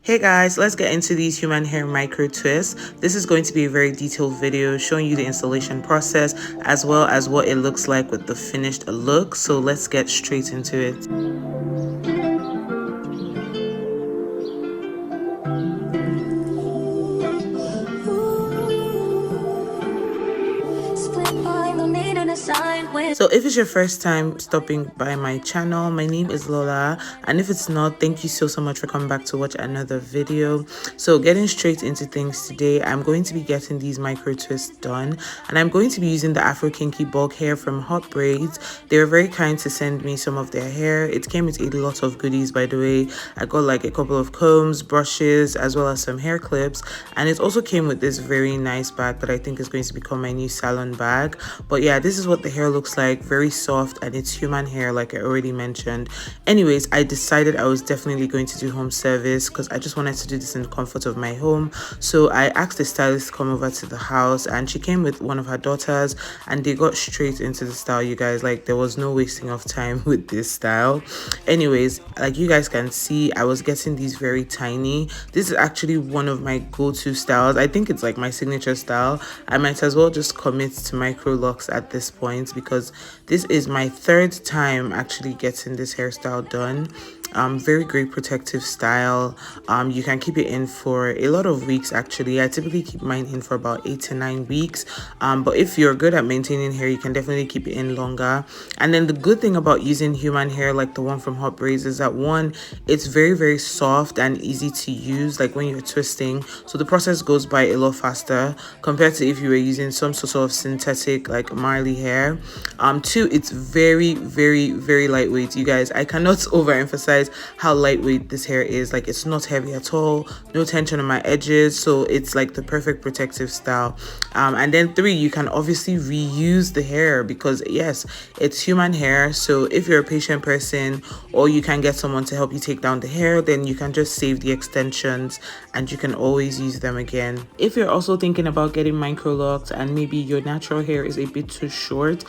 Hey guys, let's get into these human hair micro twists. This is going to be a very detailed video showing you the installation process as well as what it looks like with the finished look. So let's get straight into it. So if it's your first time stopping by my channel, my name is Lola, and if it's not, thank you so much for coming back to watch another video. So getting straight into things today, I'm going to be getting these micro twists done, and I'm going to be using the Afro Kinky bulk hair from HOTBRAIDS. They were very kind to send me some of their hair. It came with a lot of goodies, by the way. I got like a couple of combs, brushes, as well as some hair clips, and it also came with this very nice bag that I think is going to become my new salon bag. But yeah, this is what the hair looks like, very soft, and it's human hair like I already mentioned. Anyways, I decided I was definitely going to do home service because I just wanted to do this in the comfort of my home. So I asked the stylist to come over to the house, and she came with one of her daughters, and they got straight into the style, you guys. Like, there was no wasting of time with this style. Anyways, like you guys can see, I was getting these very tiny. This is actually one of my go-to styles. I think it's like my signature style. I might as well just commit to micro locks at this point because this is my third time actually getting this hairstyle done. Very great protective style. You can keep it in for a lot of weeks. Actually, I typically keep mine in for about 8 to 9 weeks, but if you're good at maintaining hair, you can definitely keep it in longer. And then the good thing about using human hair like the one from HOTBRAIDS is that, one, it's very soft and easy to use, like when you're twisting, so the process goes by a lot faster compared to if you were using some sort of synthetic like Marley hair. Two, it's very lightweight, you guys. I cannot overemphasize how lightweight this hair is. Like, it's not heavy at all, no tension on my edges, so it's like the perfect protective style. And then three, you can obviously reuse the hair because yes, it's human hair. So if you're a patient person or you can get someone to help you take down the hair, then you can just save the extensions and you can always use them again. If you're also thinking about getting micro locked and maybe your natural hair is a bit too short,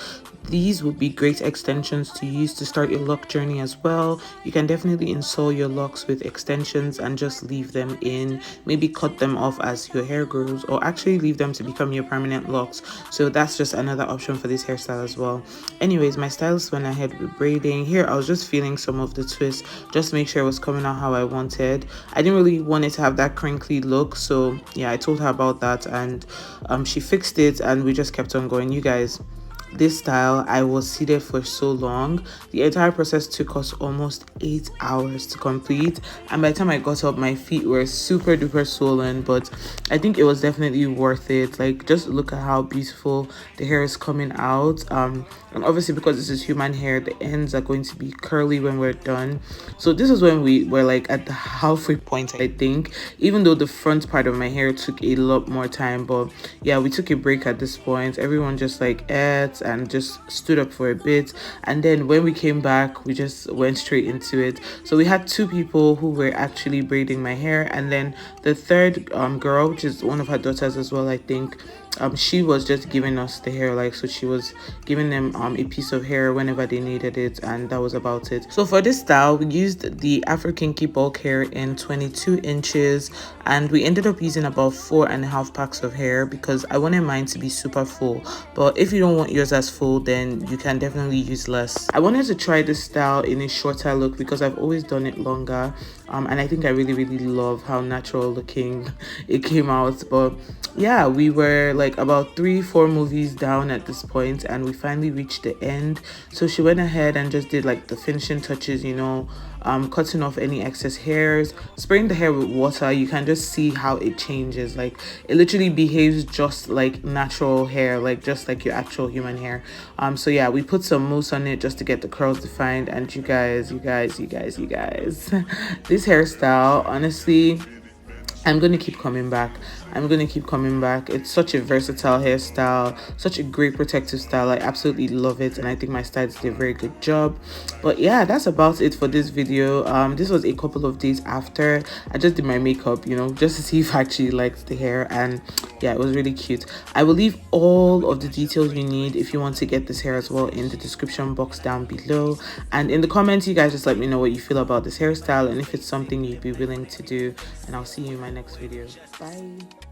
these would be great extensions to use to start your lock journey as well. You can definitely install your locks with extensions and just leave them in, maybe cut them off as your hair grows, or actually leave them to become your permanent locks. So that's just another option for this hairstyle as well. Anyways, my stylist went ahead with braiding. Here I was just feeling some of the twists just to make sure it was coming out how I wanted. I didn't really want it to have that crinkly look, so yeah, I told her about that, and she fixed it and we just kept on going. You guys, this style, I was seated for so long. The entire process took us almost 8 hours to complete, and by the time I got up, my feet were super duper swollen, but I think it was definitely worth it. Like, just look at how beautiful the hair is coming out. And obviously, because this is human hair, the ends are going to be curly when we're done. So this is when we were like at the halfway point, I think, even though the front part of my hair took a lot more time. But yeah, we took a break at this point. Everyone just like ate and just stood up for a bit, and then when we came back, we just went straight into it. So we had two people who were actually braiding my hair, and then the third girl, which is one of her daughters as well, I think, she was just giving us the hair. Like, so she was giving them a piece of hair whenever they needed it, and that was about it. So for this style, we used the Afro Kinky bulk hair in 22 inches, and we ended up using about 4.5 packs of hair because I wanted mine to be super full. But if you don't want yours as full, then you can definitely use less. I wanted to try this style in a shorter look because I've always done it longer, and I think I really love how natural looking it came out. But yeah, we were like about 3-4 movies down at this point, and we finally reached the end. So she went ahead and just did like the finishing touches, you know, cutting off any excess hairs, spraying the hair with water. You can just see how it changes. Like, it literally behaves just like natural hair, like just like your actual human hair. So yeah, we put some mousse on it just to get the curls defined, and you guys this hairstyle, honestly, I'm going to keep coming back. I'm going to keep coming back. It's such a versatile hairstyle, such a great protective style. I absolutely love it, and I think my stylists did a very good job. But yeah, that's about it for this video. This was a couple of days after I just did my makeup, you know, just to see if I actually liked the hair, and yeah, it was really cute. I will leave all of the details you need if you want to get this hair as well in the description box down below, and in the comments you guys just let me know what you feel about this hairstyle and if it's something you'd be willing to do, and I'll see you in my next video. Bye.